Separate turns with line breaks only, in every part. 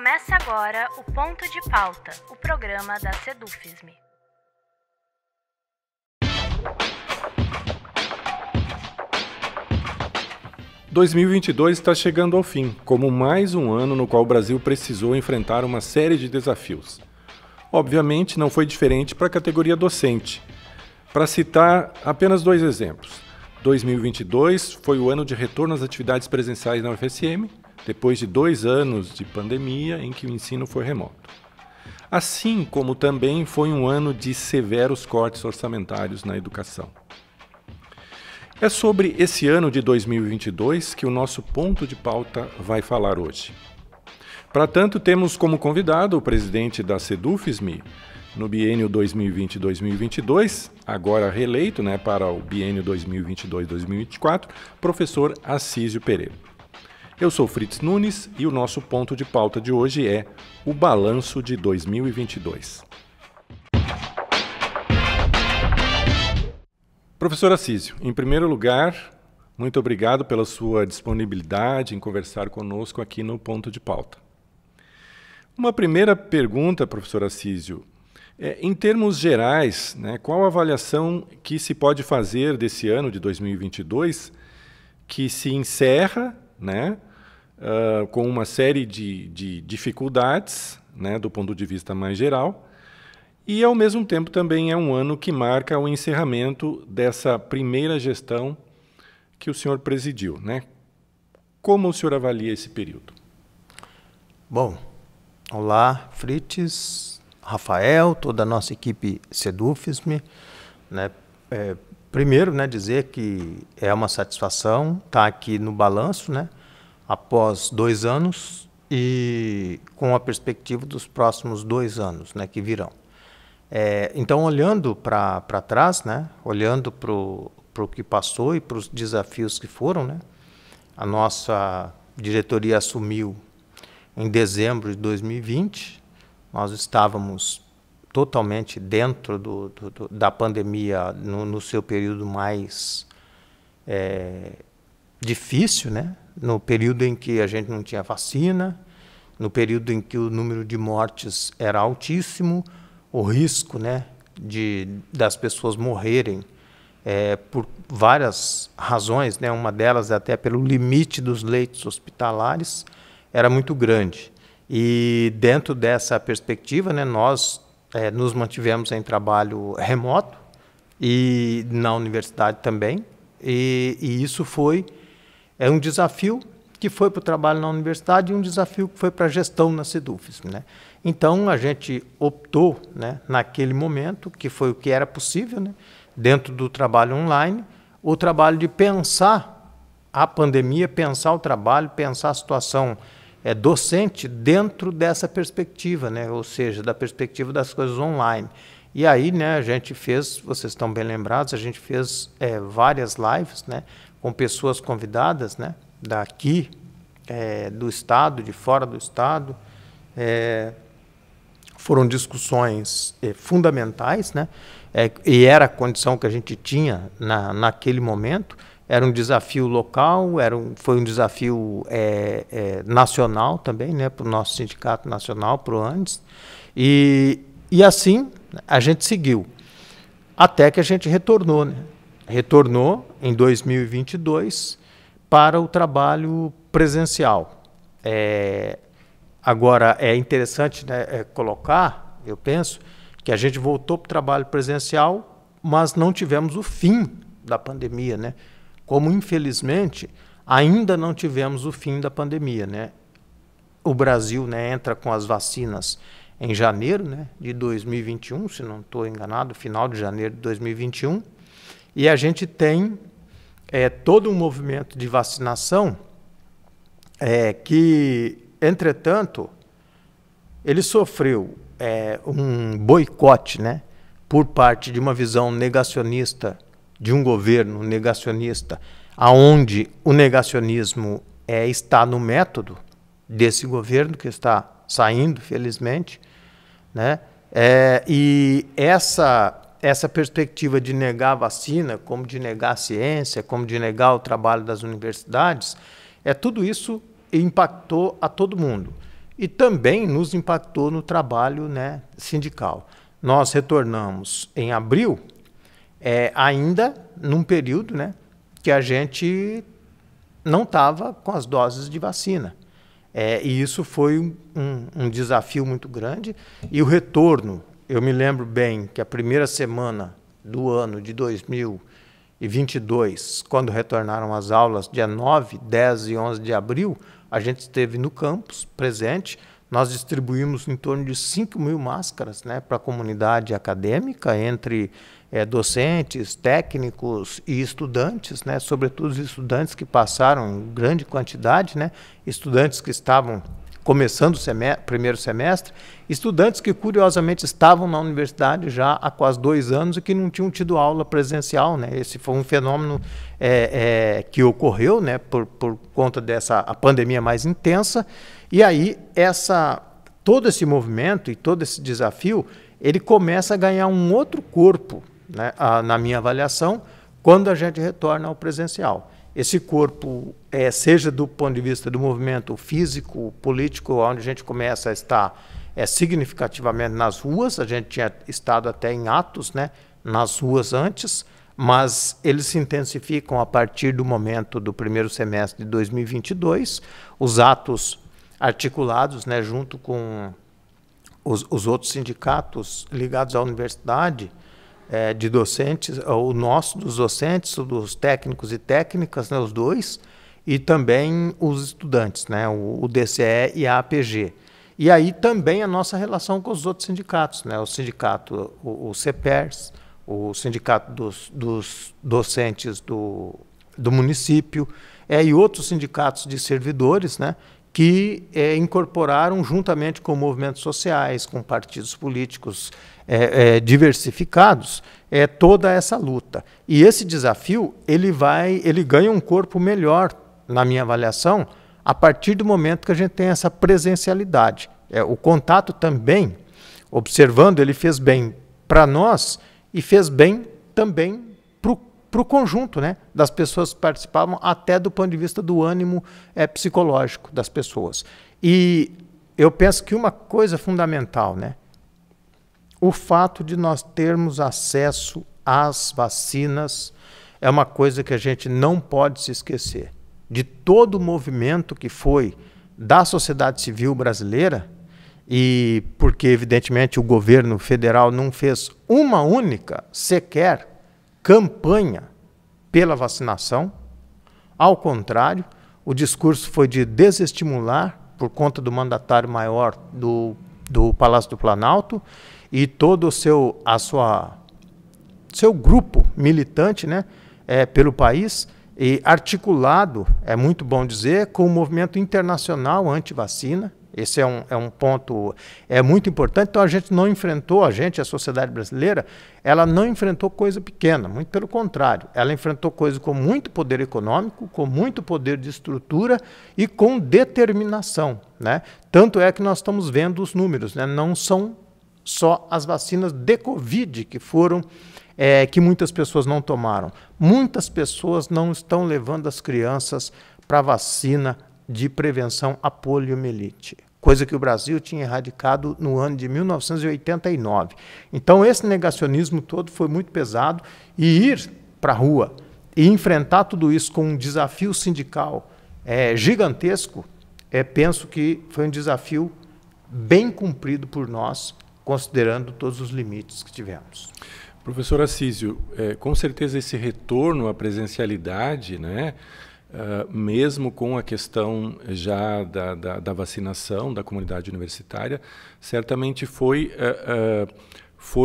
Começa agora o Ponto de Pauta, o programa da Sedufisme.
– 2022 está chegando ao fim, como mais um ano no qual o Brasil precisou enfrentar uma série de desafios. Obviamente, não foi diferente para a categoria docente. Para citar apenas dois exemplos. 2022 foi o ano de retorno às atividades presenciais na UFSM, depois de 2 anos de pandemia em que o ensino foi remoto. Assim como também foi um ano de severos cortes orçamentários na educação. É sobre esse ano de 2022 que o nosso ponto de pauta vai falar hoje. Para tanto, temos como convidado o presidente da Sedufisme, no biênio 2020-2022, agora reeleito para o biênio 2022-2024, professor Assísio Pereira. Eu sou Fritz Nunes e o nosso ponto de pauta de hoje é o balanço de 2022. Professor Assísio, em primeiro lugar, muito obrigado pela sua disponibilidade em conversar conosco aqui no ponto de pauta. Uma primeira pergunta, professor Assísio, em termos gerais, qual a avaliação que se pode fazer desse ano de 2022 que se encerra com uma série de dificuldades, do ponto de vista mais geral, e, ao mesmo tempo, também é um ano que marca o encerramento dessa primeira gestão que o senhor presidiu. Como o senhor avalia esse período?
Bom, olá, Fritz, Rafael, toda a nossa equipe Sedufisme. Primeiro, dizer que é uma satisfação estar aqui no balanço, após 2 anos e com a perspectiva dos próximos 2 anos que virão. Então, olhando para trás, olhando para o que passou e para os desafios que foram, a nossa diretoria assumiu em dezembro de 2020, nós estávamos totalmente dentro da pandemia no seu período mais difícil, no período em que a gente não tinha vacina, no período em que o número de mortes era altíssimo, o risco das pessoas morrerem por várias razões, uma delas até pelo limite dos leitos hospitalares, era muito grande. E dentro dessa perspectiva, nós nos mantivemos em trabalho remoto e na universidade também, e isso foi um desafio que foi para o trabalho na universidade e um desafio que foi para a gestão na Sedufisme. Então, a gente optou, naquele momento, que foi o que era possível, dentro do trabalho online, o trabalho de pensar a pandemia, pensar o trabalho, pensar a situação docente dentro dessa perspectiva, ou seja, da perspectiva das coisas online. E aí, a gente fez, vocês estão bem lembrados, a gente fez várias lives, com pessoas convidadas, daqui, do estado, de fora do estado. Foram discussões fundamentais, e era a condição que a gente tinha naquele momento. Era um desafio local, foi um desafio nacional também, para o nosso sindicato nacional, para o ANDES. E assim a gente seguiu, até que a gente retornou. Retornou em 2022 para o trabalho presencial. Agora, é interessante colocar, eu penso, que a gente voltou para o trabalho presencial, mas não tivemos o fim da pandemia, como, infelizmente, ainda não tivemos o fim da pandemia. O Brasil entra com as vacinas em janeiro de 2021, se não estou enganado, final de janeiro de 2021, e a gente tem todo um movimento de vacinação que, entretanto, ele sofreu um boicote por parte de uma visão negacionista, de um governo negacionista, aonde o negacionismo está no método desse governo que está saindo, felizmente, e essa perspectiva de negar a vacina, como de negar a ciência, como de negar o trabalho das universidades, tudo isso impactou a todo mundo. e também nos impactou no trabalho, né, sindical. Nós retornamos em abril, ainda num período, né, que a gente não estava com as doses de vacina. E isso foi um desafio muito grande. E o retorno, eu me lembro bem que a primeira semana do ano de 2022, quando retornaram as aulas, dia 9, 10 e 11 de abril, a gente esteve no campus, presente. Nós distribuímos em torno de 5.000 máscaras, né, para a comunidade acadêmica, entre docentes, técnicos e estudantes, né, sobretudo os estudantes que passaram em grande quantidade, né, estudantes que estavam começando o primeiro semestre, estudantes que curiosamente estavam na universidade já há quase 2 anos e que não tinham tido aula presencial, né. Esse foi um fenômeno que ocorreu, né, por conta dessa a pandemia mais intensa. E aí todo esse movimento e todo esse desafio, ele começa a ganhar um outro corpo, né, na minha avaliação, quando a gente retorna ao presencial. Esse corpo, seja do ponto de vista do movimento físico, político, onde a gente começa a estar significativamente nas ruas, a gente tinha estado até em atos, né, nas ruas antes, mas eles se intensificam a partir do momento do primeiro semestre de 2022, os atos articulados, né, junto com os outros sindicatos ligados à universidade, de docentes, o nosso, dos docentes, dos técnicos e técnicas, né, os dois, e também os estudantes, né, o DCE e a APG. E aí também a nossa relação com os outros sindicatos, né, o sindicato, o CEPERS, o sindicato dos docentes do município, e outros sindicatos de servidores, né, que incorporaram, juntamente com movimentos sociais, com partidos políticos diversificados, toda essa luta. E esse desafio ele ganha um corpo melhor, na minha avaliação, a partir do momento que a gente tem essa presencialidade. O contato também, observando, ele fez bem para nós e fez bem também para o conjunto, né, das pessoas que participavam, até do ponto de vista do ânimo psicológico das pessoas. E eu penso que uma coisa fundamental, né, o fato de nós termos acesso às vacinas é uma coisa que a gente não pode se esquecer. De todo o movimento que foi da sociedade civil brasileira, e porque, evidentemente, o governo federal não fez uma única, sequer, campanha pela vacinação. Ao contrário, o discurso foi de desestimular, por conta do mandatário maior do Palácio do Planalto, e todo o seu grupo militante, né, pelo país, e articulado, é muito bom dizer, com o movimento internacional anti-vacina. Esse é um ponto muito importante. Então a gente não enfrentou, a sociedade brasileira, ela não enfrentou coisa pequena, muito pelo contrário. Ela enfrentou coisa com muito poder econômico, com muito poder de estrutura e com determinação, né? Tanto é que nós estamos vendo os números, né? Não são só as vacinas de Covid que foram, que muitas pessoas não tomaram. Muitas pessoas não estão levando as crianças para a vacina de prevenção à poliomielite, coisa que o Brasil tinha erradicado no ano de 1989. Então, esse negacionismo todo foi muito pesado, e ir para a rua e enfrentar tudo isso com um desafio sindical gigantesco, penso que foi um desafio bem cumprido por nós, considerando todos os limites que tivemos.
Professor Assísio, com certeza esse retorno à presencialidade, né, mesmo com a questão já da vacinação da comunidade universitária, certamente foi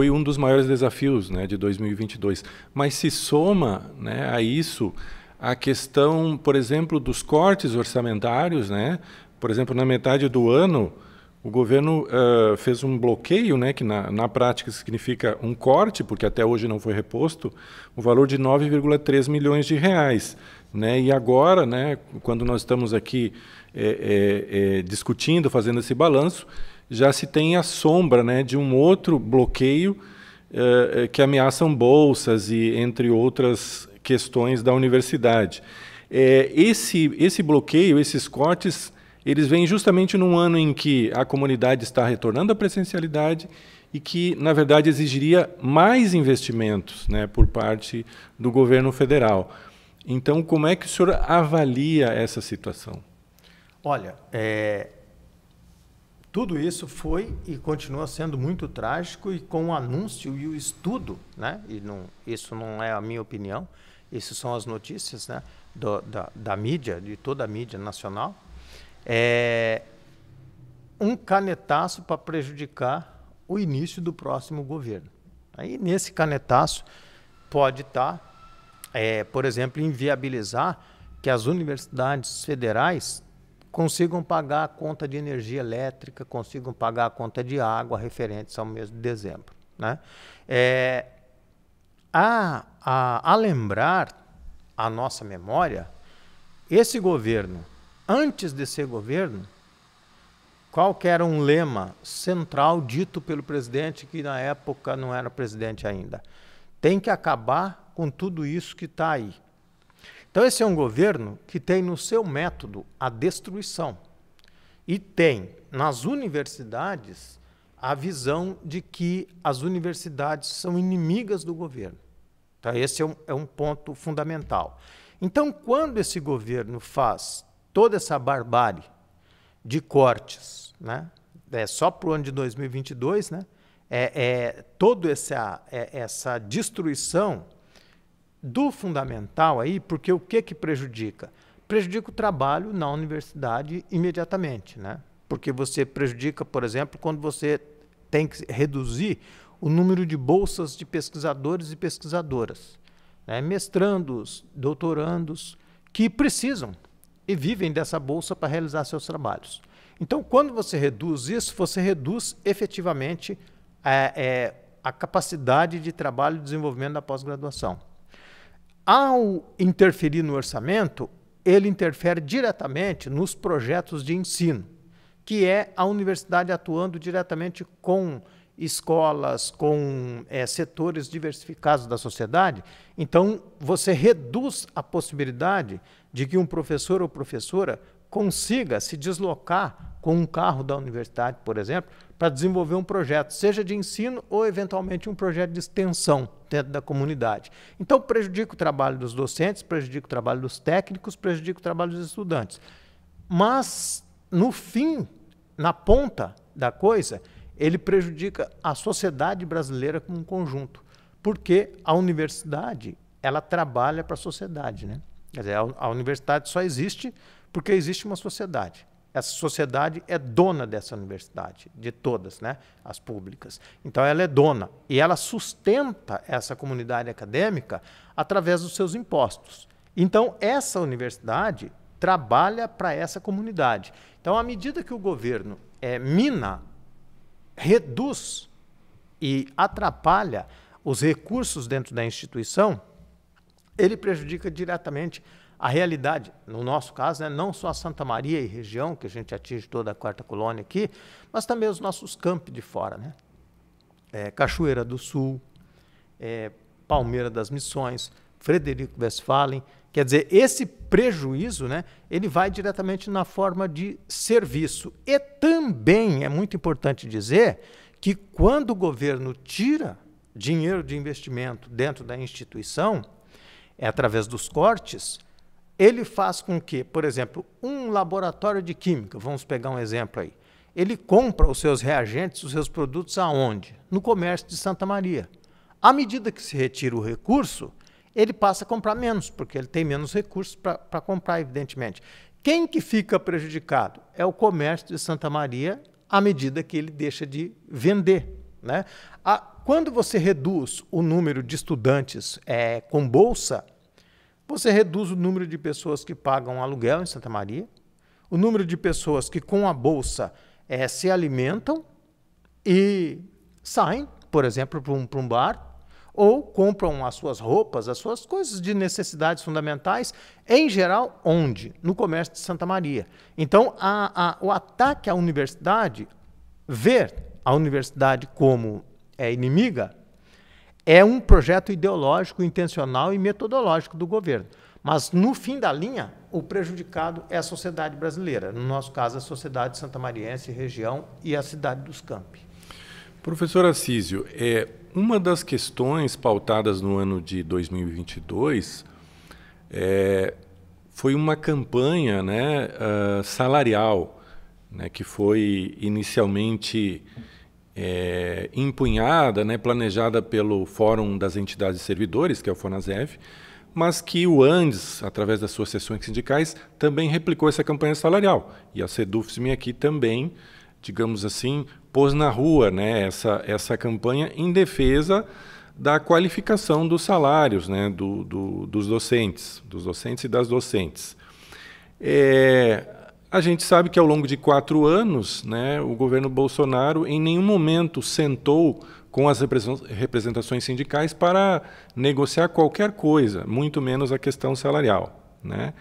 um dos maiores desafios, né, de 2022. Mas se soma, né, a isso a questão, por exemplo, dos cortes orçamentários, né? Por exemplo, na metade do ano, o governo fez um bloqueio, né, que na prática significa um corte, porque até hoje não foi reposto, o valor de 9,3 milhões de reais. Né? E agora, né, quando nós estamos aqui discutindo, fazendo esse balanço, já se tem a sombra, né, de um outro bloqueio que ameaçam bolsas e entre outras questões da universidade. Esse bloqueio, esses cortes, eles vêm justamente num ano em que a comunidade está retornando à presencialidade e que, na verdade, exigiria mais investimentos, né, por parte do governo federal. Então, como é que o senhor avalia essa situação?
Olha, tudo isso foi e continua sendo muito trágico, e com o anúncio e o estudo, né, isso não é a minha opinião, isso são as notícias, né, da mídia, de toda a mídia nacional, um canetaço para prejudicar o início do próximo governo. Aí, nesse canetaço, pode estar, por exemplo, inviabilizar que as universidades federais consigam pagar a conta de energia elétrica, consigam pagar a conta de água referentes ao mês de dezembro, né? A lembrar a nossa memória, esse governo, antes de ser governo, qual que era um lema central dito pelo presidente, que na época não era presidente ainda? Tem que acabar com tudo isso que está aí. Então, esse é um governo que tem no seu método a destruição. E tem nas universidades a visão de que as universidades são inimigas do governo. Então, esse é um ponto fundamental. Então, quando esse governo faz toda essa barbárie de cortes, né, só para o ano de 2022, né, toda essa destruição do fundamental aí, porque o que prejudica? Prejudica o trabalho na universidade imediatamente, né? Porque você prejudica, por exemplo, quando você tem que reduzir o número de bolsas de pesquisadores e pesquisadoras, né? Mestrandos, doutorandos, que precisam e vivem dessa bolsa para realizar seus trabalhos. Então, quando você reduz isso, você reduz efetivamente a capacidade de trabalho e desenvolvimento da pós-graduação. Ao interferir no orçamento, ele interfere diretamente nos projetos de ensino, que é a universidade atuando diretamente com escolas, com setores diversificados da sociedade. Então, você reduz a possibilidade de que um professor ou professora consiga se deslocar com um carro da universidade, por exemplo, para desenvolver um projeto, seja de ensino ou, eventualmente, um projeto de extensão dentro da comunidade. Então, prejudica o trabalho dos docentes, prejudica o trabalho dos técnicos, prejudica o trabalho dos estudantes. Mas, no fim, na ponta da coisa, ele prejudica a sociedade brasileira como um conjunto, porque a universidade, ela trabalha para a sociedade, né? Quer dizer, a universidade só existe porque existe uma sociedade. Essa sociedade é dona dessa universidade, de todas, né, as públicas. Então, ela é dona e ela sustenta essa comunidade acadêmica através dos seus impostos. Então, essa universidade trabalha para essa comunidade. Então, à medida que o governo mina, reduz e atrapalha os recursos dentro da instituição, ele prejudica diretamente a realidade, no nosso caso, né, não só a Santa Maria e região, que a gente atinge toda a quarta colônia aqui, mas também os nossos campi de fora, né? Cachoeira do Sul, Palmeira das Missões, Frederico Westphalen. Quer dizer, esse prejuízo, né, ele vai diretamente na forma de serviço. E também é muito importante dizer que quando o governo tira dinheiro de investimento dentro da instituição, através dos cortes, ele faz com que, por exemplo, um laboratório de química, vamos pegar um exemplo aí, ele compra os seus reagentes, os seus produtos aonde? No comércio de Santa Maria. À medida que se retira o recurso, ele passa a comprar menos, porque ele tem menos recursos para comprar, evidentemente. Quem que fica prejudicado? É o comércio de Santa Maria, à medida que ele deixa de vender, né? Quando você reduz o número de estudantes com bolsa, você reduz o número de pessoas que pagam aluguel em Santa Maria, o número de pessoas que com a bolsa se alimentam e saem, por exemplo, para um bar, ou compram as suas roupas, as suas coisas de necessidades fundamentais, em geral, onde? No comércio de Santa Maria. Então, o ataque à universidade, ver a universidade como inimiga, é um projeto ideológico, intencional e metodológico do governo. Mas, no fim da linha, o prejudicado é a sociedade brasileira. No nosso caso, a sociedade santamariense, região e a cidade dos Campi.
Professor Assísio, uma das questões pautadas no ano de 2022 foi uma campanha, né, salarial, né, que foi inicialmente empunhada, né, planejada pelo Fórum das Entidades Servidores, que é o FONASEV, mas que o ANDES, através das suas seções sindicais, também replicou essa campanha salarial. E a SEDUFSM aqui também, digamos assim, pôs na rua, né, essa campanha em defesa da qualificação dos salários, né, dos docentes e das docentes. A gente sabe que ao longo de 4 anos, né, o governo Bolsonaro em nenhum momento sentou com as representações sindicais para negociar qualquer coisa, muito menos a questão salarial, né?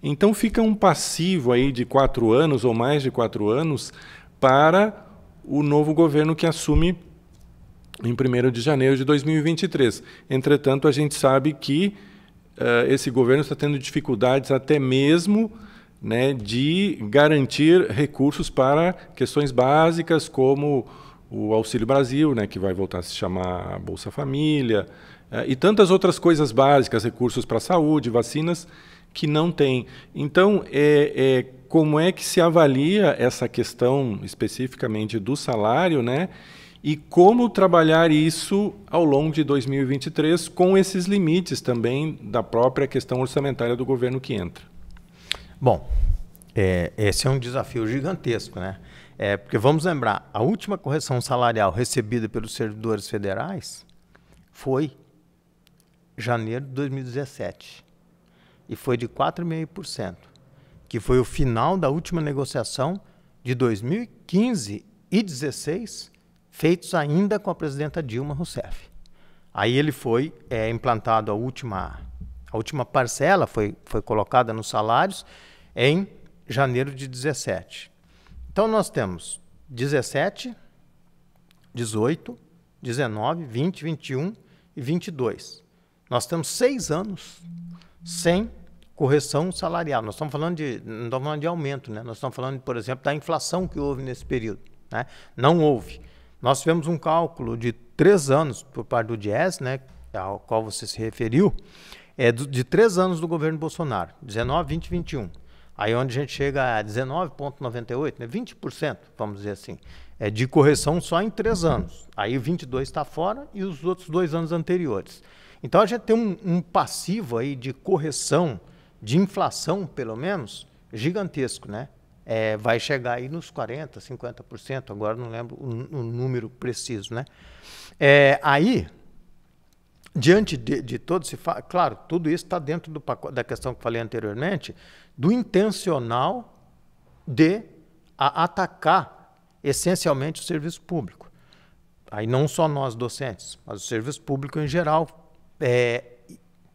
Então fica um passivo aí de 4 anos ou mais de 4 anos para o novo governo que assume em 1º de janeiro de 2023. Entretanto, a gente sabe que esse governo está tendo dificuldades até mesmo, né, de garantir recursos para questões básicas como o Auxílio Brasil, né, que vai voltar a se chamar Bolsa Família, e tantas outras coisas básicas, recursos para a saúde, vacinas, que não tem. Então, como é que se avalia essa questão especificamente do salário, né, e como trabalhar isso ao longo de 2023 com esses limites também da própria questão orçamentária do governo que entra?
Bom, esse é um desafio gigantesco, né? Porque vamos lembrar, a última correção salarial recebida pelos servidores federais foi janeiro de 2017 e foi de 4,5%, que foi o final da última negociação de 2015 e 2016, feitos ainda com a presidenta Dilma Rousseff. Aí ele foi implantado a última parcela, foi colocada nos salários em janeiro de 2017. Então, nós temos 17, 18, 19, 20, 21 e 22. Nós temos 6 anos sem correção salarial. Nós estamos falando não estamos falando de aumento, né? Nós estamos falando, por exemplo, da inflação que houve nesse período, né? Não houve. Nós tivemos um cálculo de 3 anos por parte do Diese, né, ao qual você se referiu, de 3 anos do governo Bolsonaro, 19, 20 e 21. Aí onde a gente chega a 19,98%, né, 20%, vamos dizer assim, de correção só em 3 anos. Aí o 22 está fora e os outros 2 anos anteriores. Então a gente tem um passivo aí de correção, de inflação pelo menos, gigantesco, né? Vai chegar aí nos 40%, 50%, agora não lembro o número preciso, né? Aí, diante de todo esse fato, claro, tudo isso está dentro do pacote, da questão que falei anteriormente, do intencional de atacar essencialmente o serviço público. Aí não só nós docentes, mas o serviço público em geral.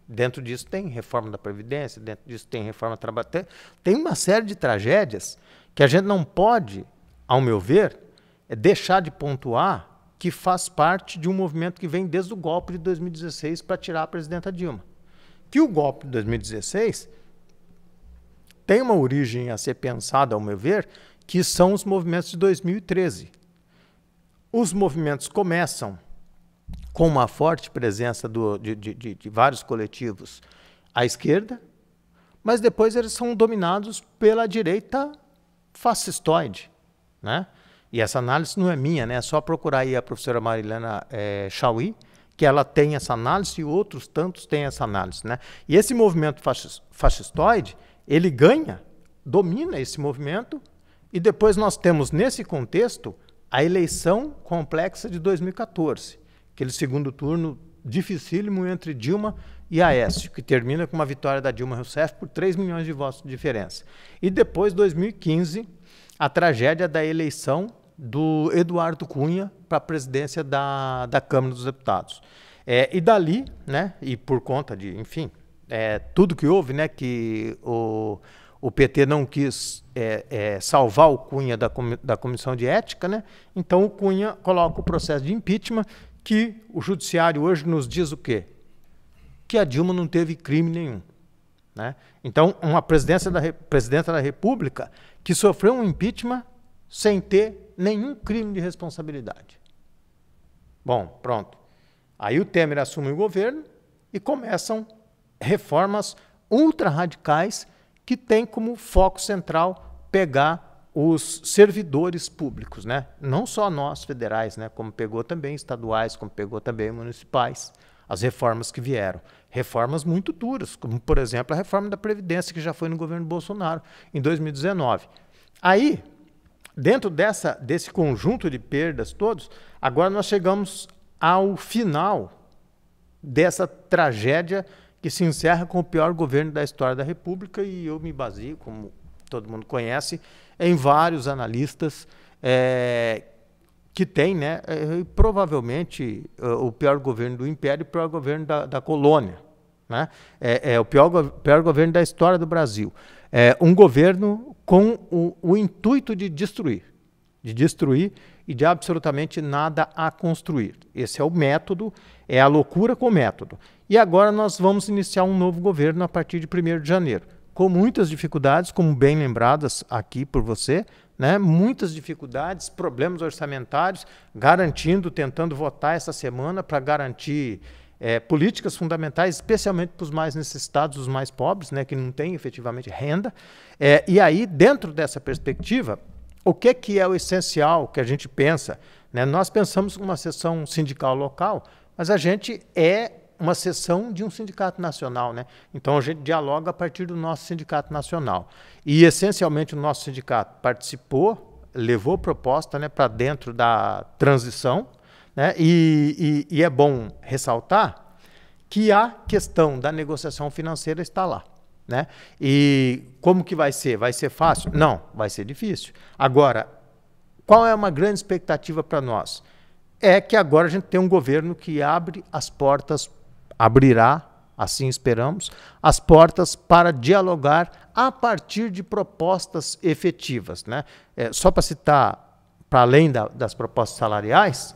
Dentro disso tem reforma da Previdência, dentro disso tem reforma do trabalho. Tem uma série de tragédias que a gente não pode, ao meu ver, deixar de pontuar que faz parte de um movimento que vem desde o golpe de 2016 para tirar a presidenta Dilma. Que o golpe de 2016 tem uma origem a ser pensada, ao meu ver, que são os movimentos de 2013. Os movimentos começam com uma forte presença de vários coletivos à esquerda, mas depois eles são dominados pela direita fascistoide, né? E essa análise não é minha, né? É só procurar aí a professora Marilena Chauí, que ela tem essa análise e outros tantos têm essa análise, né? E esse movimento fascistoide, ele domina esse movimento, e depois nós temos, nesse contexto, a eleição complexa de 2014, aquele segundo turno dificílimo entre Dilma e Aécio, que termina com uma vitória da Dilma Rousseff por 3 milhões de votos de diferença. E depois, 2015, a tragédia da eleição do Eduardo Cunha para a presidência da Câmara dos Deputados. E dali, né, e por conta de, enfim, tudo que houve, né, que o PT não quis salvar o Cunha da Comissão de Ética, né? Então o Cunha coloca o processo de impeachment que o judiciário hoje nos diz o quê? Que a Dilma não teve crime nenhum, né? Então, uma presidenta da República que sofreu um impeachment sem ter nenhum crime de responsabilidade. Bom, pronto. Aí o Temer assume o governo e começam reformas ultra-radicais que têm como foco central pegar os servidores públicos, né? Não só nós, federais, né? Como pegou também estaduais, como pegou também municipais, as reformas que vieram. Reformas muito duras, como, por exemplo, a reforma da Previdência, que já foi no governo Bolsonaro, em 2019. Aí, dentro desse conjunto de perdas todos, agora nós chegamos ao final dessa tragédia que se encerra com o pior governo da história da República, e eu me baseio, como todo mundo conhece, em vários analistas que tem, né, provavelmente o pior governo do Império e o pior governo da colônia, né? O pior governo da história do Brasil. Um governo com o intuito de destruir e de absolutamente nada a construir. Esse é o método, é a loucura com o método. E agora nós vamos iniciar um novo governo a partir de 1º de janeiro, com muitas dificuldades, como bem lembradas aqui por você, né? Muitas dificuldades, problemas orçamentários, tentando votar essa semana para garantir políticas fundamentais, especialmente para os mais necessitados, os mais pobres, né? Que não têm efetivamente renda. E aí, dentro dessa perspectiva, o que é o essencial que a gente pensa, né? Nós pensamos em uma seção sindical local, mas a gente é uma seção de um sindicato nacional, né? Então a gente dialoga a partir do nosso sindicato nacional. E essencialmente o nosso sindicato participou, levou proposta, né, para dentro da transição, né? E é bom ressaltar que a questão da negociação financeira está lá, né? E como que vai ser? Vai ser fácil? Não, vai ser difícil. Agora, qual é uma grande expectativa para nós? É que agora a gente tem um governo que abrirá, assim esperamos, as portas para dialogar a partir de propostas efetivas, né? Só para citar, para além das propostas salariais,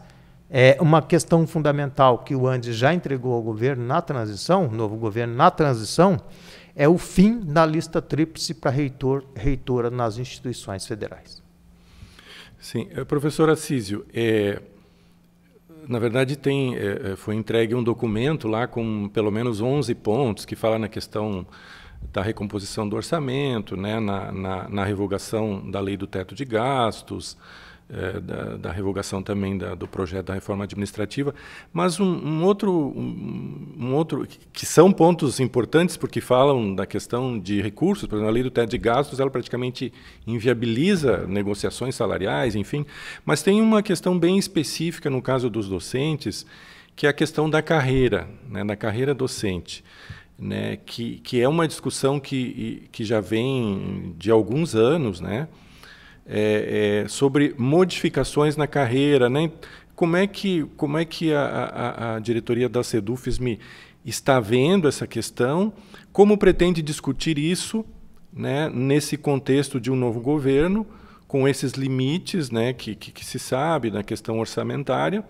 uma questão fundamental que o Andes já entregou ao governo na transição, novo governo na transição, é o fim da lista tríplice para reitora nas instituições federais.
Sim, professor Assísio, na verdade foi entregue um documento lá com pelo menos 11 pontos que fala na questão da recomposição do orçamento, né, na revogação da lei do teto de gastos, da revogação também do projeto da reforma administrativa, mas um outro que são pontos importantes porque falam da questão de recursos. Por exemplo, a lei do teto de gastos, ela praticamente inviabiliza negociações salariais, enfim, mas tem uma questão bem específica no caso dos docentes, que é a questão da carreira, né, da carreira docente, né, que é uma discussão que já vem de alguns anos, né, sobre modificações na carreira, né? Como é que a diretoria da SEDUFESM está vendo essa questão? Como pretende discutir isso, né, nesse contexto de um novo governo, com esses limites, né, que se sabe na questão orçamentária?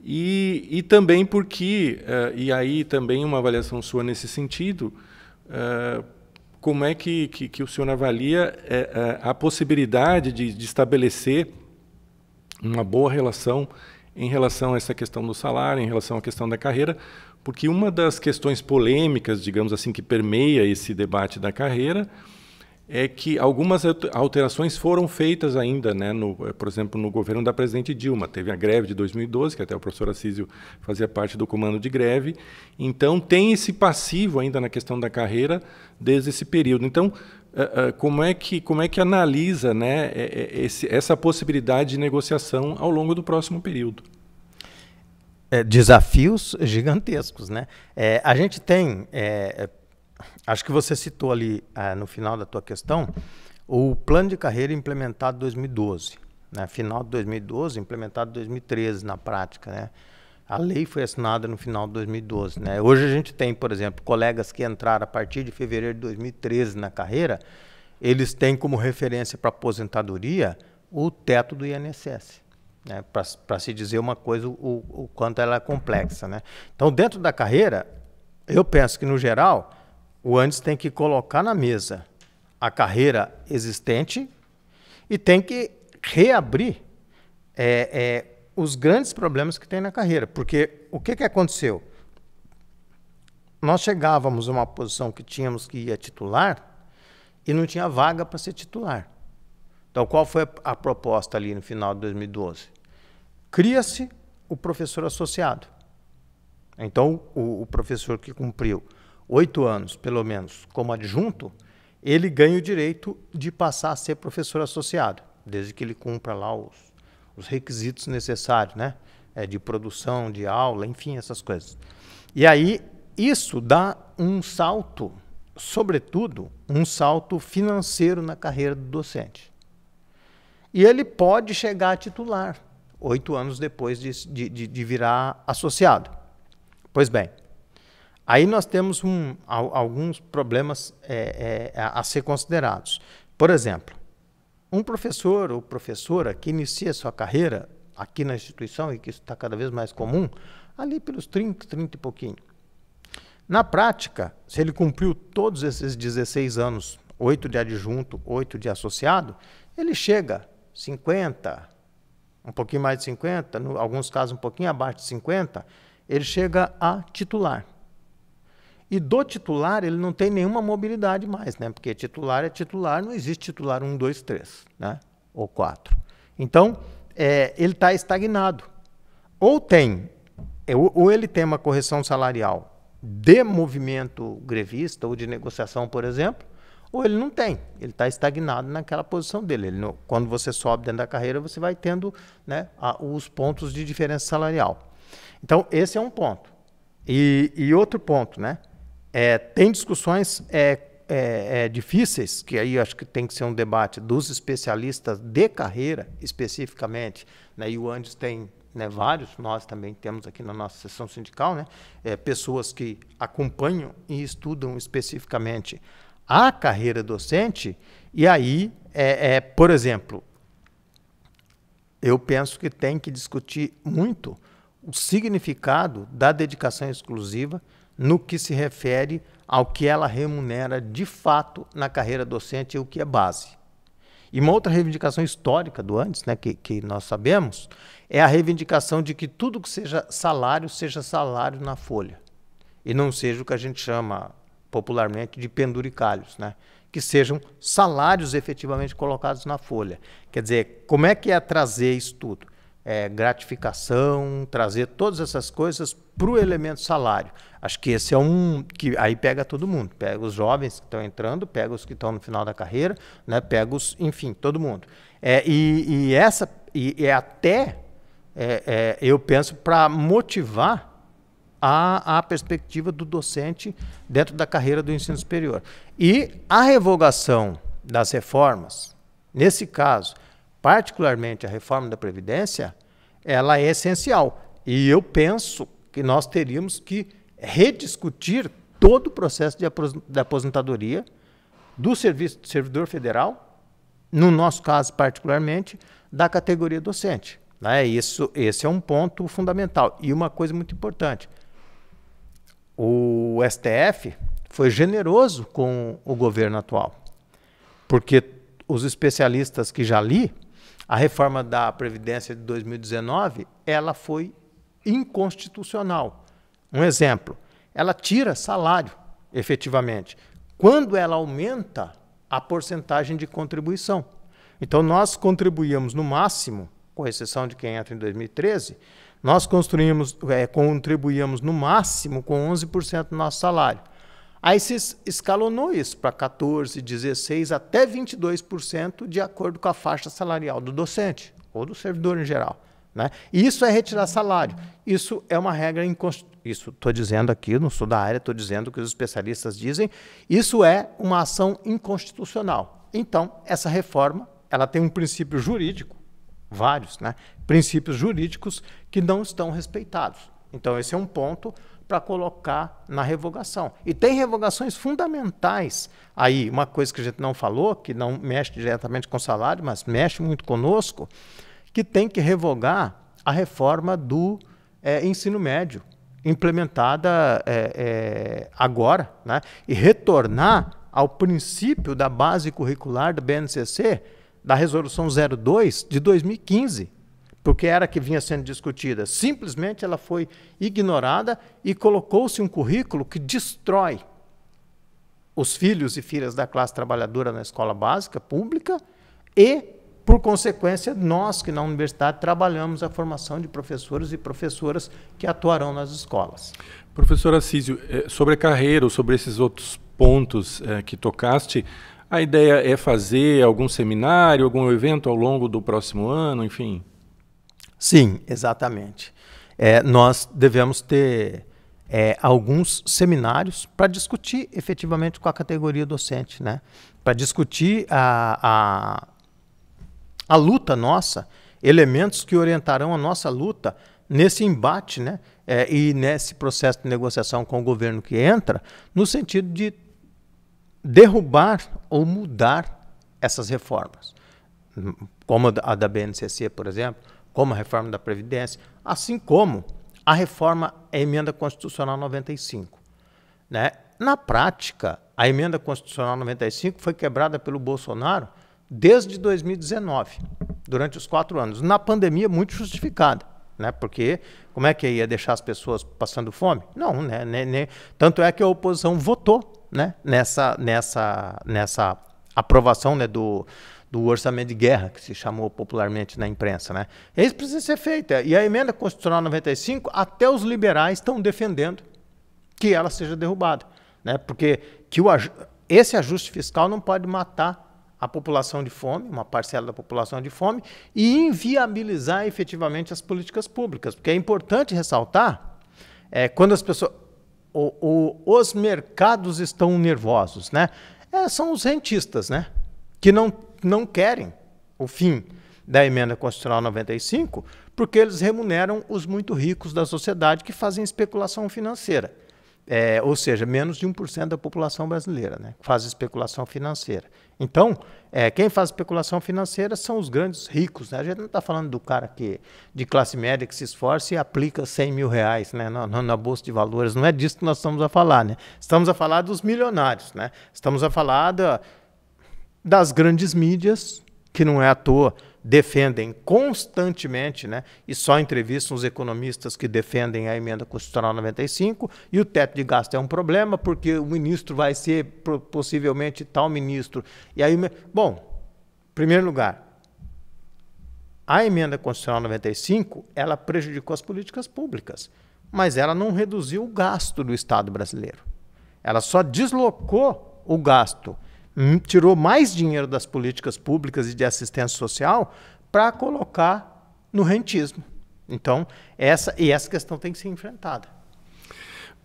E também porque, e aí também uma avaliação sua nesse sentido, como é que o senhor avalia a possibilidade de estabelecer uma boa relação em relação a essa questão do salário, em relação à questão da carreira? Porque uma das questões polêmicas, digamos assim, que permeia esse debate da carreira é que algumas alterações foram feitas ainda, né, por exemplo, no governo da presidente Dilma. Teve a greve de 2012, que até o professor Assísio fazia parte do comando de greve. Então, tem esse passivo ainda na questão da carreira desde esse período. Então, como é que analisa, né, essa possibilidade de negociação ao longo do próximo período?
Desafios gigantescos, né? A gente tem... acho que você citou ali, no final da tua questão, o plano de carreira implementado em 2012. Né? Final de 2012, implementado em 2013 na prática. Né? A lei foi assinada no final de 2012. Né? Hoje a gente tem, por exemplo, colegas que entraram a partir de fevereiro de 2013 na carreira, eles têm como referência para aposentadoria o teto do INSS. né? Para se dizer uma coisa, o quanto ela é complexa, né? Então, dentro da carreira, eu penso que, no geral, o Andes tem que colocar na mesa a carreira existente e tem que reabrir os grandes problemas que tem na carreira. Porque o que aconteceu? Nós chegávamos a uma posição que tínhamos que ir a titular e não tinha vaga para ser titular. Então, qual foi a proposta ali no final de 2012? Cria-se o professor associado. Então, o professor que cumpriu 8 anos, pelo menos, como adjunto, ele ganha o direito de passar a ser professor associado, desde que ele cumpra lá os requisitos necessários, né? De produção, de aula, enfim, essas coisas. E aí, isso dá um salto, sobretudo, um salto financeiro na carreira do docente. E ele pode chegar a titular 8 anos depois de virar associado. Pois bem, aí nós temos alguns problemas a ser considerados. Por exemplo, um professor ou professora que inicia sua carreira aqui na instituição, e que isso está cada vez mais comum, ali pelos 30 e pouquinho. Na prática, se ele cumpriu todos esses 16 anos, 8 de adjunto, 8 de associado, ele chega 50, um pouquinho mais de 50, em alguns casos um pouquinho abaixo de 50, ele chega a titular. E do titular ele não tem nenhuma mobilidade mais, né? Porque titular é titular, não existe titular 1, 2, 3, né? Ou 4. Então, ele está estagnado. Ou ele tem uma correção salarial de movimento grevista ou de negociação, por exemplo, ou ele não tem. Ele está estagnado naquela posição dele. Quando você sobe dentro da carreira, você vai tendo, né, os pontos de diferença salarial. Então, esse é um ponto. E outro ponto, né? Tem discussões difíceis, que aí acho que tem que ser um debate dos especialistas de carreira, especificamente, né? E o Andes tem, né, vários, nós também temos aqui na nossa seção sindical, né, pessoas que acompanham e estudam especificamente a carreira docente, e aí, por exemplo, eu penso que tem que discutir muito o significado da dedicação exclusiva no que se refere ao que ela remunera de fato na carreira docente e o que é base. E uma outra reivindicação histórica do Andes, né, que nós sabemos, é a reivindicação de que tudo que seja salário na folha. E não seja o que a gente chama popularmente de penduricalhos, né? Que sejam salários efetivamente colocados na folha. Quer dizer, como é que é trazer isso tudo? Gratificação, trazer todas essas coisas para o elemento salário. Acho que esse é que aí pega todo mundo. Pega os jovens que estão entrando, pega os que estão no final da carreira, né? Pega enfim, todo mundo. Eu penso, para motivar a perspectiva do docente dentro da carreira do ensino superior. E a revogação das reformas, nesse caso, particularmente a reforma da Previdência, ela é essencial. E eu penso que nós teríamos que rediscutir todo o processo de aposentadoria do servidor federal, no nosso caso particularmente, da categoria docente, né? Esse é um ponto fundamental. E uma coisa muito importante, o STF foi generoso com o governo atual, porque os especialistas que já li, a reforma da Previdência de 2019, ela foi inconstitucional. Um exemplo, ela tira salário, efetivamente, quando ela aumenta a porcentagem de contribuição. Então, nós contribuíamos no máximo, com exceção de quem entra em 2013, nós contribuíamos no máximo com 11% do nosso salário. Aí se escalonou isso para 14%, 16%, até 22%, de acordo com a faixa salarial do docente, ou do servidor em geral, né? E isso é retirar salário. Isso é uma regra inconstitucional. Isso estou dizendo aqui, não sou da área, estou dizendo o que os especialistas dizem. Isso é uma ação inconstitucional. Então, essa reforma, ela tem um princípio jurídico, vários, né, princípios jurídicos que não estão respeitados. Então, esse é um ponto para colocar na revogação. E tem revogações fundamentais. Aí, uma coisa que a gente não falou, que não mexe diretamente com o salário, mas mexe muito conosco, que tem que revogar a reforma do ensino médio, implementada agora, né? E retornar ao princípio da base curricular da BNCC, da Resolução 02 de 2015, porque era a que vinha sendo discutida. Simplesmente ela foi ignorada e colocou-se um currículo que destrói os filhos e filhas da classe trabalhadora na escola básica pública e, por consequência, nós que na universidade trabalhamos a formação de professores e professoras que atuarão nas escolas.
Professor Assísio, sobre a carreira ou sobre esses outros pontos que tocaste, a ideia é fazer algum seminário, algum evento ao longo do próximo ano, enfim?
Sim, exatamente. Nós devemos ter alguns seminários para discutir efetivamente com a categoria docente, né? Para discutir a luta nossa, elementos que orientarão a nossa luta nesse embate, né? E nesse processo de negociação com o governo que entra, no sentido de derrubar ou mudar essas reformas, como a da BNCC, por exemplo, como a reforma da Previdência, assim como a reforma, a emenda constitucional 95. Né? Na prática, a emenda constitucional 95 foi quebrada pelo Bolsonaro desde 2019, durante os 4 anos. Na pandemia, muito justificada, né? Porque como é que ia deixar as pessoas passando fome? Não, né? Tanto é que a oposição votou, né? nessa aprovação, né, do orçamento de guerra, que se chamou popularmente na imprensa. Né? Isso precisa ser feito. E a emenda constitucional 95, até os liberais estão defendendo que ela seja derrubada. Né? Porque esse ajuste fiscal não pode matar a população de fome, uma parcela da população de fome, e inviabilizar efetivamente as políticas públicas. Porque é importante ressaltar, quando as pessoas... os mercados estão nervosos, né? São os rentistas, né? Que não querem o fim da emenda constitucional 95, porque eles remuneram os muito ricos da sociedade que fazem especulação financeira. Ou seja, menos de 1% da população brasileira, né, faz especulação financeira. Então, quem faz especulação financeira são os grandes ricos. Né? A gente não está falando do cara de classe média que se esforça e aplica 100 mil reais, né, na Bolsa de Valores. Não é disso que nós estamos a falar. Né? Estamos a falar dos milionários. Né? Estamos a falar das grandes mídias, que não é à toa, defendem constantemente, né, e só entrevistam os economistas que defendem a emenda constitucional 95, e o teto de gasto é um problema, porque o ministro vai ser possivelmente tal ministro. E aí, bom, em primeiro lugar, a emenda constitucional 95, ela prejudicou as políticas públicas, mas ela não reduziu o gasto do Estado brasileiro. Ela só deslocou o gasto, tirou mais dinheiro das políticas públicas e de assistência social para colocar no rentismo. Então, essa questão tem que ser enfrentada.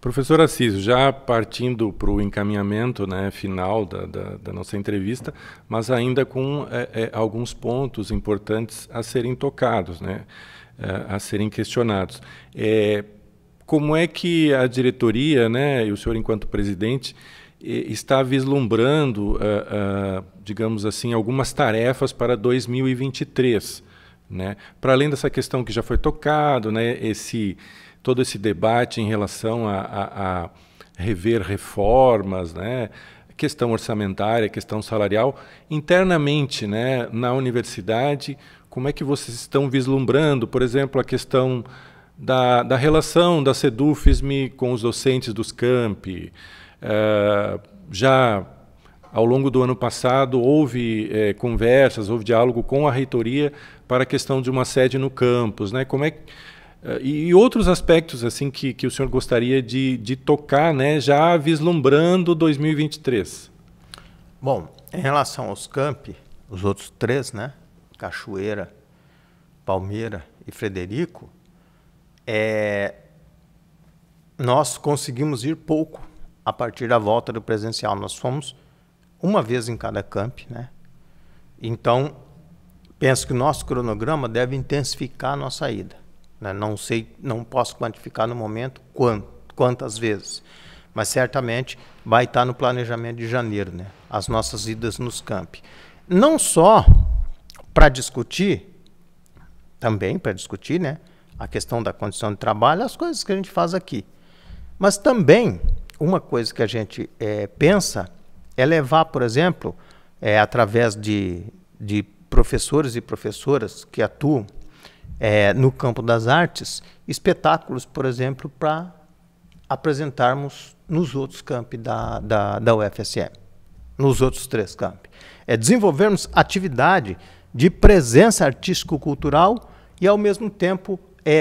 Professor Assísio, já partindo para o encaminhamento, né, final da nossa entrevista, mas ainda com alguns pontos importantes a serem tocados, né, a serem questionados. Como é que a diretoria, né, e o senhor enquanto presidente, está vislumbrando, digamos assim, algumas tarefas para 2023, né? Para além dessa questão que já foi tocado, né, todo esse debate em relação a rever reformas, né, questão orçamentária, questão salarial, internamente, né, na universidade, como é que vocês estão vislumbrando, por exemplo, a questão da relação da SEDUFISM com os docentes dos campi? Já ao longo do ano passado houve conversas, houve diálogo com a reitoria para a questão de uma sede no campus, né? Como e outros aspectos assim que o senhor gostaria de tocar, né, já vislumbrando 2023?
Bom, em relação aos campi, os outros 3, né, Cachoeira, Palmeira e Frederico, nós conseguimos ir pouco a partir da volta do presencial. Nós fomos uma vez em cada camp, né? Então, penso que o nosso cronograma deve intensificar a nossa ida. Né? Não sei, não posso quantificar no momento quantas vezes, mas certamente vai estar no planejamento de janeiro, né? As nossas idas nos camp. Não só para discutir também para discutir, né, a questão da condição de trabalho, as coisas que a gente faz aqui. Mas também, uma coisa que a gente pensa é levar, por exemplo, através de professores e professoras que atuam no campo das artes, espetáculos, por exemplo, para apresentarmos nos outros campi da UFSM, nos outros 3 campi. Desenvolvermos atividade de presença artístico-cultural e, ao mesmo tempo,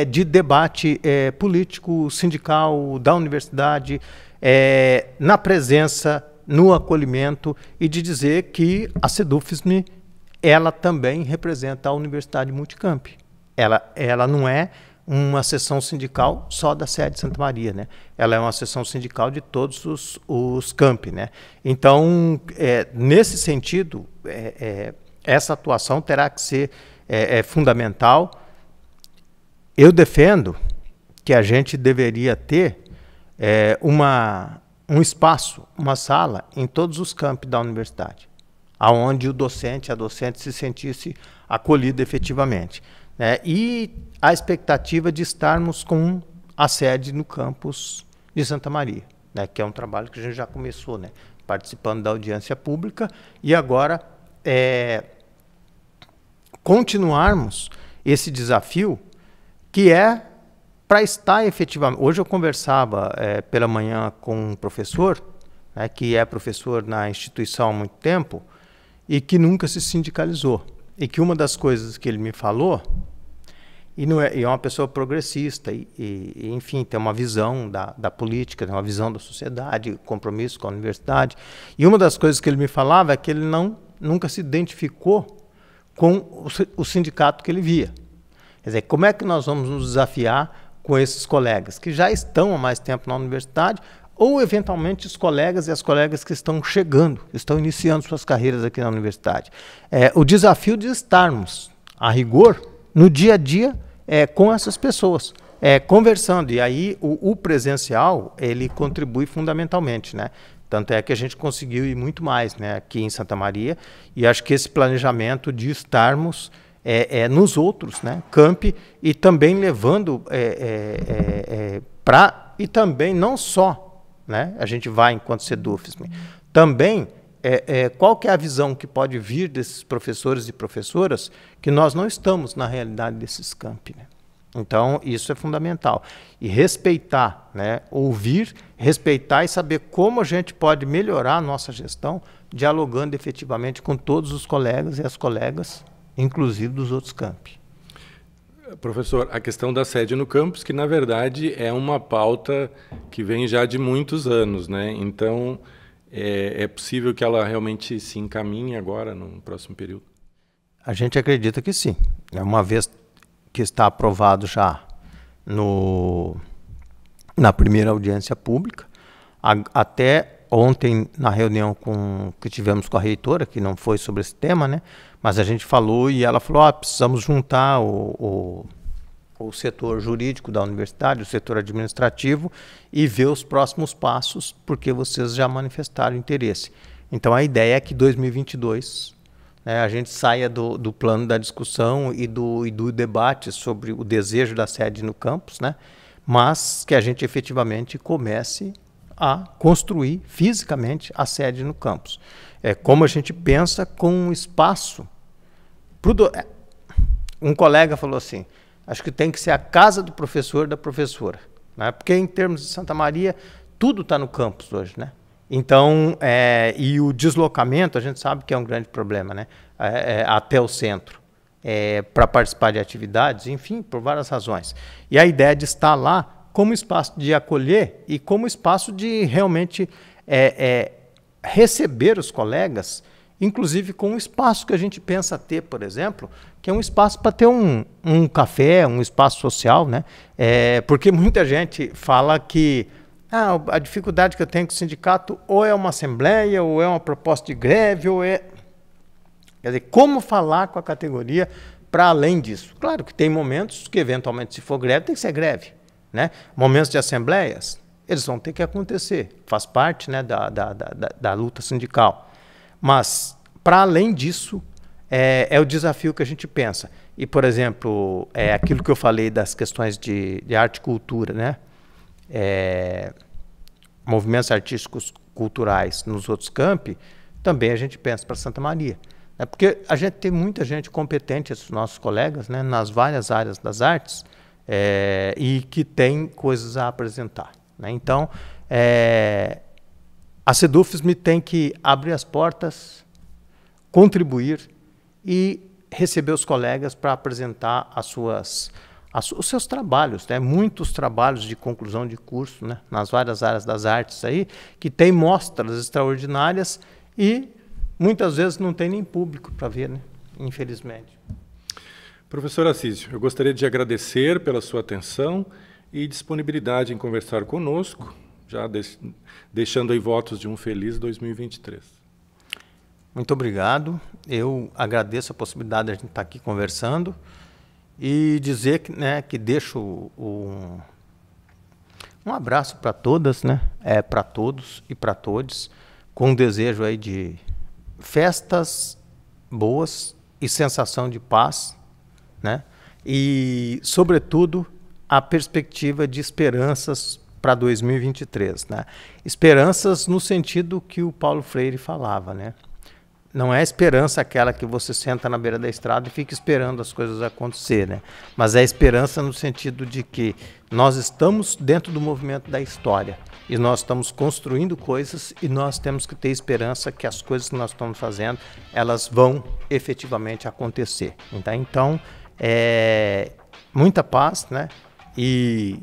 de debate político, sindical, da universidade, na presença, no acolhimento, e de dizer que a Sedufism, ela também representa a Universidade Multicamp. Ela não é uma seção sindical só da sede de Santa Maria, né? Ela é uma seção sindical de todos os campi, né? Então, nesse sentido, essa atuação terá que ser fundamental. Eu defendo que a gente deveria ter um espaço, uma sala em todos os campi da universidade, aonde o docente, a docente se sentisse acolhida efetivamente, né? E a expectativa de estarmos com a sede no campus de Santa Maria, né? Que é um trabalho que a gente já começou, né? Participando da audiência pública, e agora continuarmos esse desafio que para estar efetivamente. Hoje eu conversava pela manhã com um professor, né, que é professor na instituição há muito tempo e que nunca se sindicalizou. E que uma das coisas que ele me falou, e é uma pessoa progressista, enfim, tem uma visão da política, tem uma visão da sociedade, compromisso com a universidade, e uma das coisas que ele me falava é que ele nunca se identificou com o sindicato que ele via. Quer dizer, como é que nós vamos nos desafiar com esses colegas que já estão há mais tempo na universidade, ou eventualmente os colegas e as colegas que estão chegando, estão iniciando suas carreiras aqui na universidade? O desafio de estarmos, a rigor, no dia a dia com essas pessoas, conversando. E aí o presencial, ele contribui fundamentalmente, né? Tanto é que a gente conseguiu ir muito mais, né, aqui em Santa Maria, e acho que esse planejamento de estarmos nos outros, né, campi, e também levando e também não só, né, a gente vai enquanto Sedufism, também qual que é a visão que pode vir desses professores e professoras que nós não estamos na realidade desses campi, né? Então, isso é fundamental. E respeitar, né, ouvir, respeitar e saber como a gente pode melhorar a nossa gestão, dialogando efetivamente com todos os colegas e as colegas, inclusive dos outros campi.
Professor, a questão da sede no campus, que na verdade é uma pauta que vem já de muitos anos, né? Então, é possível que ela realmente se encaminhe agora, no próximo período?
A gente acredita que sim. Uma vez que está aprovado já na primeira audiência pública, até ontem, na reunião que tivemos com a reitora, que não foi sobre esse tema, né? Mas a gente falou e ela falou, precisamos juntar o setor jurídico da universidade, o setor administrativo, e ver os próximos passos, porque vocês já manifestaram interesse. Então a ideia é que 2022... a gente saia do plano da discussão e do debate sobre o desejo da sede no campus, né? Mas que a gente efetivamente comece a construir fisicamente a sede no campus. Como a gente pensa com um espaço... Um colega falou assim, acho que tem que ser a casa do professor da professora, né? Porque em termos de Santa Maria, tudo está no campus hoje, né? Então, e o deslocamento, a gente sabe que é um grande problema, né? Até o centro, para participar de atividades, enfim, por várias razões. E a ideia de estar lá como espaço de acolher e como espaço de realmente receber os colegas, inclusive com um espaço que a gente pensa ter, por exemplo, que é um espaço para ter um café, um espaço social, né? Porque muita gente fala que a dificuldade que eu tenho com o sindicato ou é uma assembleia, ou é uma proposta de greve, ou é... Quer dizer, como falar com a categoria para além disso? Claro que tem momentos que, eventualmente, se for greve, tem que ser greve, né? Momentos de assembleias, eles vão ter que acontecer, faz parte, né, da luta sindical. Mas, para além disso, é o desafio que a gente pensa, E, por exemplo, aquilo que eu falei das questões de arte e cultura, né? Movimentos artísticos culturais nos outros campi, também a gente pensa para Santa Maria. Porque a gente tem muita gente competente, esses nossos colegas, né, nas várias áreas das artes, e que tem coisas a apresentar, né? Então, a Sedufism tem que abrir as portas, contribuir e receber os colegas para apresentar os seus trabalhos, né? Muitos trabalhos de conclusão de curso, né? Nas várias áreas das artes aí, que tem mostras extraordinárias e muitas vezes não tem nem público para ver, né? Infelizmente.
Professor Assísio, eu gostaria de agradecer pela sua atenção e disponibilidade em conversar conosco, já deixando aí votos de um feliz 2023.
Muito obrigado. Eu agradeço a possibilidade de a gente estar aqui conversando e dizer que, né, que deixo um abraço para todas, né? Para todos e para todos, com um desejo aí de festas boas e sensação de paz, né? E, sobretudo, a perspectiva de esperanças para 2023, né? Esperanças no sentido que o Paulo Freire falava, né? Não é esperança aquela que você senta na beira da estrada e fica esperando as coisas acontecer, né? Mas é esperança no sentido de que nós estamos dentro do movimento da história e nós estamos construindo coisas e nós temos que ter esperança que as coisas que nós estamos fazendo, elas vão efetivamente acontecer. Então, muita paz, né? E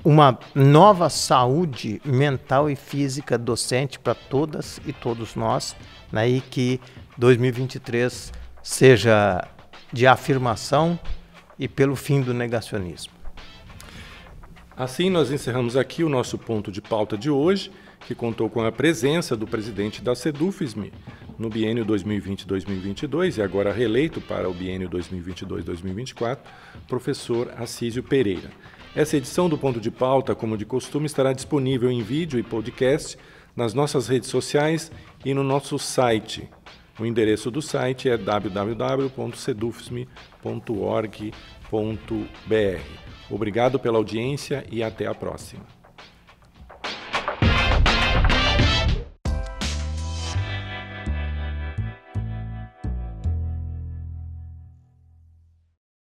uma nova saúde mental e física docente para todas e todos nós, né, e que 2023 seja de afirmação e pelo fim do negacionismo.
Assim, nós encerramos aqui o nosso ponto de pauta de hoje, que contou com a presença do presidente da Sedufism no biênio 2020-2022 e agora reeleito para o biênio 2022-2024, professor Assísio Pereira. Essa edição do Ponto de Pauta, como de costume, estará disponível em vídeo e podcast nas nossas redes sociais e no nosso site. O endereço do site é www.sedufism.org.br. Obrigado pela audiência e até a próxima.